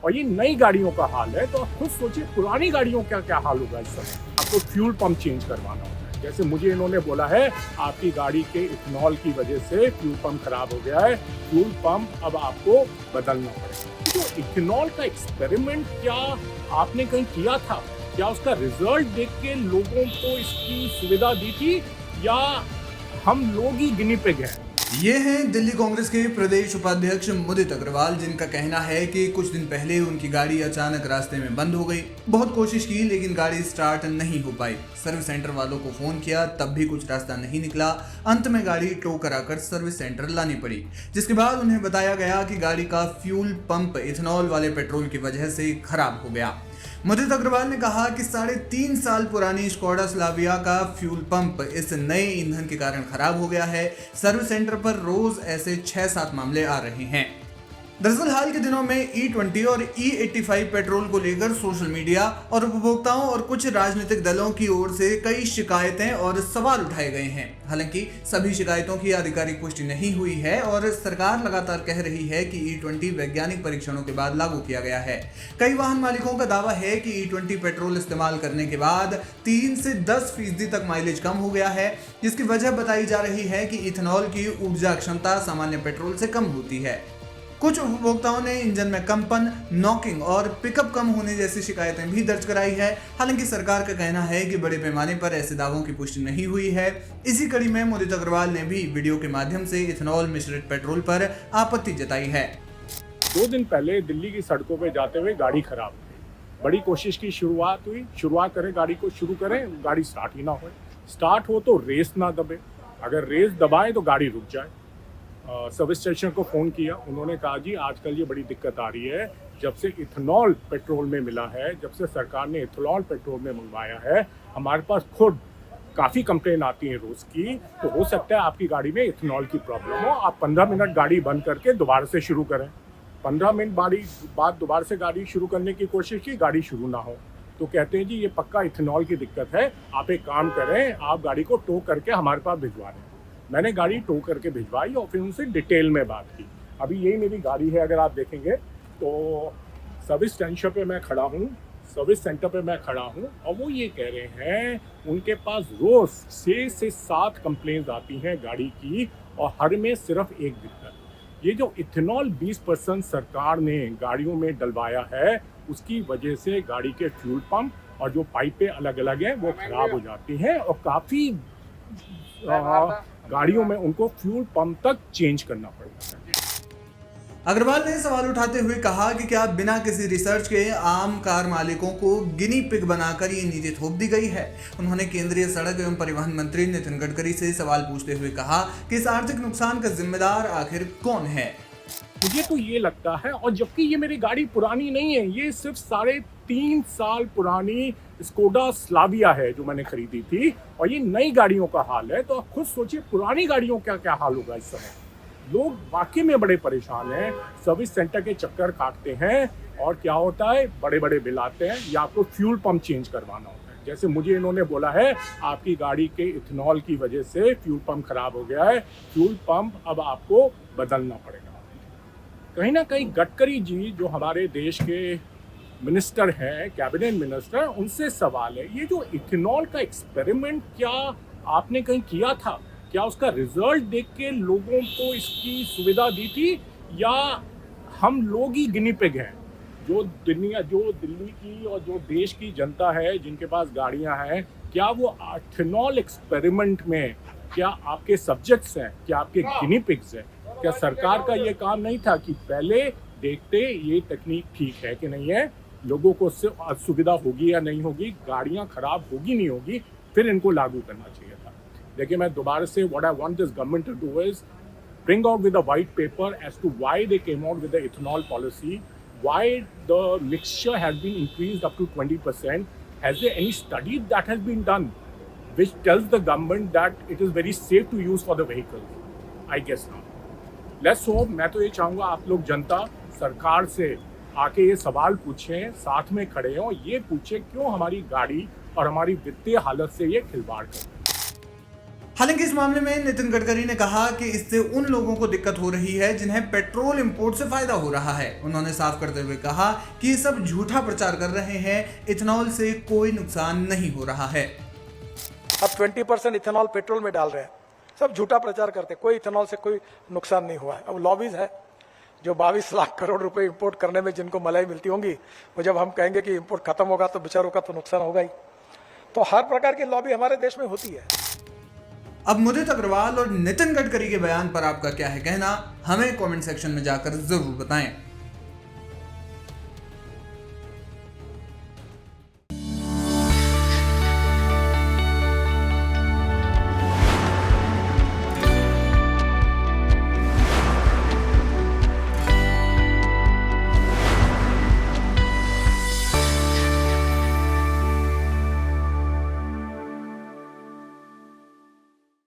और ये नई गाड़ियों का हाल है, तो आप खुद सोचिए पुरानी गाड़ियों का क्या हाल होगा इस समय। आपको फ्यूल पंप चेंज करवाना होता है। जैसे मुझे इन्होंने बोला है आपकी गाड़ी के इथेनॉल की वजह से फ्यूल पंप खराब हो गया है, फ्यूल पंप अब आपको बदलना पड़ेगा। तो इथेनॉल का एक्सपेरिमेंट क्या आपने कहीं किया था? क्या उसका रिजल्ट देख के लोगों को इसकी सुविधा दी थी, या हम लोग ही गिनी पिग हैं? ये हैं दिल्ली कांग्रेस के प्रदेश उपाध्यक्ष मुदित अग्रवाल, जिनका कहना है कि कुछ दिन पहले उनकी गाड़ी अचानक रास्ते में बंद हो गई। बहुत कोशिश की लेकिन गाड़ी स्टार्ट नहीं हो पाई। सर्विस सेंटर वालों को फोन किया, तब भी कुछ रास्ता नहीं निकला। अंत में गाड़ी टो कराकर सर्विस सेंटर लानी पड़ी, जिसके बाद उन्हें बताया गया कि गाड़ी का फ्यूल पंप इथेनॉल वाले पेट्रोल की वजह से खराब हो गया। मुदित अग्रवाल ने कहा कि 3.5 साल पुरानी स्कोडा स्लाविया का फ्यूल पंप इस नए ईंधन के कारण खराब हो गया है। सर्विस सेंटर पर रोज ऐसे 6-7 मामले आ रहे हैं। दरअसल हाल के दिनों में E20 और E85 पेट्रोल को लेकर सोशल मीडिया और उपभोक्ताओं और कुछ राजनीतिक दलों की ओर से कई शिकायतें और सवाल उठाए गए हैं। हालांकि सभी शिकायतों की आधिकारिक पुष्टि नहीं हुई है और सरकार लगातार कह रही है कि E20 वैज्ञानिक परीक्षणों के बाद लागू किया गया है। कई वाहन मालिकों का दावा है कि E20 पेट्रोल इस्तेमाल करने के बाद 3 से 10% तक माइलेज कम हो गया है, जिसकी वजह बताई जा रही है कि इथेनॉल की ऊर्जा क्षमता सामान्य पेट्रोल से कम होती है। कुछ उपभोक्ताओं ने इंजन में कंपन, नॉकिंग और पिकअप कम होने जैसी शिकायतें भी दर्ज कराई है। हालांकि सरकार का कहना है कि बड़े पैमाने पर ऐसे दावों की पुष्टि नहीं हुई है। इसी कड़ी में मुदित अग्रवाल ने भी वीडियो के माध्यम से इथेनॉल मिश्रित पेट्रोल पर आपत्ति जताई है। 2 दिन पहले दिल्ली की सड़कों पे जाते हुए गाड़ी खराब हुई। बड़ी कोशिश की, शुरुआत करें, गाड़ी को शुरू करें, गाड़ी स्टार्ट ही ना हो। स्टार्ट हो तो रेस ना दबे, अगर रेस दबाएं तो गाड़ी रुक जाए। सर्विस स्टेशन को फ़ोन किया, उन्होंने कहा जी आजकल ये बड़ी दिक्कत आ रही है, जब से इथेनॉल पेट्रोल में मिला है, जब से सरकार ने इथेनॉल पेट्रोल में मंगवाया है, हमारे पास खुद काफ़ी कंप्लेन आती हैं रोज़ की, तो हो सकता है आपकी गाड़ी में इथेनॉल की प्रॉब्लम हो। आप 15 मिनट गाड़ी बंद करके दोबारा से शुरू करें। 15 मिनट बाद दोबारा से गाड़ी शुरू करने की कोशिश की, गाड़ी शुरू ना हो, तो कहते हैं जी ये पक्का इथेनॉल की दिक्कत है, आप एक काम करें, आप गाड़ी को टो करके हमारे पास भिजवा दें। मैंने गाड़ी टो करके भिजवाई और फिर उनसे डिटेल में बात की। अभी यही मेरी गाड़ी है, अगर आप देखेंगे तो सर्विस सेंटर पे मैं खड़ा हूँ और वो ये कह रहे हैं उनके पास रोज़ 6 से 7 कंप्लेंट्स आती हैं गाड़ी की, और हर में सिर्फ एक दिक्कत, ये जो इथेनॉल 20% सरकार ने गाड़ियों में डलवाया है, उसकी वजह से गाड़ी के फ्यूल पंप और जो पाइपें अलग अलग हैं वो ख़राब हो जाती हैं, और काफ़ी गाड़ियों में उनको फ्यूल पंप तक चेंज करना पड़ता है। अग्रवाल ने सवाल उठाते हुए कहा कि क्या बिना किसी रिसर्च के आम कार मालिकों को गिनी पिग बनाकर ये नीति थोप दी गई है। उन्होंने केंद्रीय सड़क एवं परिवहन मंत्री नितिन गडकरी से सवाल पूछते हुए कहा कि इस आर्थिक नुकसान का जिम्मेदार आखिर कौन है। मुझे तो ये लगता है, और जबकि ये मेरी गाड़ी पुरानी नहीं है, ये सिर्फ 3.5 साल पुरानी स्कोडा स्लाविया है जो मैंने खरीदी थी, और ये नई गाड़ियों का हाल है, तो आप खुद सोचिए पुरानी गाड़ियों का क्या हाल होगा इस समय। लोग वाकई में बड़े परेशान हैं, सर्विस सेंटर के चक्कर काटते हैं, और क्या होता है बड़े बड़े बिल आते हैं, या आपको फ्यूल पंप चेंज करवाना होता है। जैसे मुझे इन्होंने बोला है आपकी गाड़ी के इथेनॉल की वजह से फ्यूल पंप खराब हो गया है, फ्यूल पंप अब आपको बदलना पड़ेगा। कहीं ना कहीं गडकरी जी जो हमारे देश के मिनिस्टर हैं, कैबिनेट मिनिस्टर, उनसे सवाल है, ये जो इथेनॉल का एक्सपेरिमेंट क्या आपने कहीं किया था? क्या उसका रिजल्ट देख के लोगों को इसकी सुविधा दी थी, या हम लोग ही गिनी पिग हैं? जो दिल्ली की और जो देश की जनता है जिनके पास गाड़ियां हैं, क्या वो इथेनॉल एक्सपेरिमेंट में क्या आपके सब्जेक्ट्स हैं, क्या आपके गिनी पिग्स हैं? क्या सरकार का ये काम नहीं था कि पहले देखते ये तकनीक ठीक है कि नहीं है, लोगों को सुविधा होगी या नहीं होगी, गाड़ियां खराब होगी नहीं होगी, फिर इनको लागू करना चाहिए था। देखिए मैं दोबारा से what I want this government to do is bring out with a white paper as to why they came out with the ethanol policy, why the mixture has been increased up to 20%. Has there any study that has been done which tells the government that it is very safe to use for the vehicle? I guess not. Let's hope. मैं तो ये चाहूँगा आप लोग जनता सरकार से आके ये सवाल पूछें, साथ में खड़े हों, ये पूछें क्यों हमारी गाड़ी और हमारी वित्तीय हालत से ये खिलवाड़ करते हैं। हालांकि इस मामले में नितिन गडकरी ने कहा कि इससे उन लोगों को दिक्कत हो रही है जिन्हें पेट्रोल इंपोर्ट से फायदा हो रहा है। उन्होंने साफ करते हुए कहा कि ये सब झूठा प्रचार कर रहे हैं, इथेनॉल से कोई नुकसान नहीं हो रहा है। अब 20% इथेनॉल पेट्रोल में डाल रहे हैं, सब झूठा प्रचार करते हैं, कोई इथेनॉल से कोई नुकसान नहीं हुआ है। अब लॉबीज है जो 22 लाख करोड़ रुपए इंपोर्ट करने में जिनको मलाई मिलती होंगी, वो जब हम कहेंगे कि इंपोर्ट खत्म होगा तो बेचारों का तो नुकसान होगा ही। तो हर प्रकार की लॉबी हमारे देश में होती है। अब मुदित अग्रवाल और नितिन गडकरी के बयान पर आपका क्या है कहना, हमें कमेंट सेक्शन में जाकर जरूर बताएं।